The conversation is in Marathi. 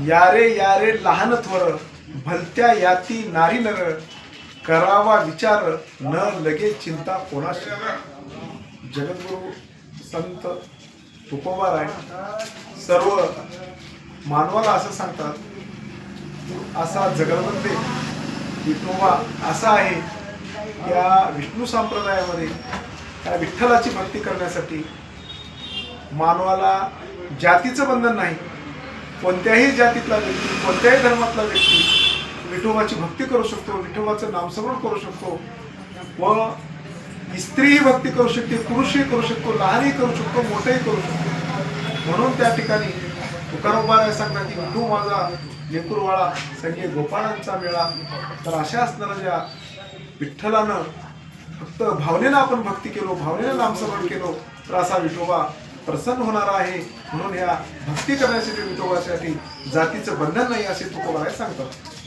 यारे यारे लहान थोर भलत्या याती नारी नर करावा विचार न लगे चिंता कोणाशी. जगद्गुरु संत तुकोबाराय सर्व मानवाला असं सांगतात, असा जगदवंदे विठोबा असा आहे. या विष्णू संप्रदायामध्ये त्या विठ्ठलाची भक्ती करण्यासाठी मानवाला जातीचं बंधन नाही. कोणत्याही जातीतला व्यक्ती, कोणत्याही धर्मातला व्यक्ती विठोबाची भक्ती करू शकतो, विठोबाचं नामस्मरण करू शकतो व स्त्रीही भक्ती करू शकते, पुरुषही करू शकतो, लहानही करू शकतो, मोठेही करू शकतो. म्हणून त्या ठिकाणी तुकाराम महाराज सांगतात की विठू माझा लेकुरवाळा संगे गोपाळांचा मेळा. तर अशा असणाऱ्या ज्या विठ्ठलानं फक्त भावनेनं आपण भक्ती केलो, भावनेनं नामस्मरण केलो तर असा विठोबा प्रसन्न होणार आहे. म्हणून या भक्ती करण्यासाठी विठोबासाठी जातीचं बंधन नाही असे तुकोबा सांगतात.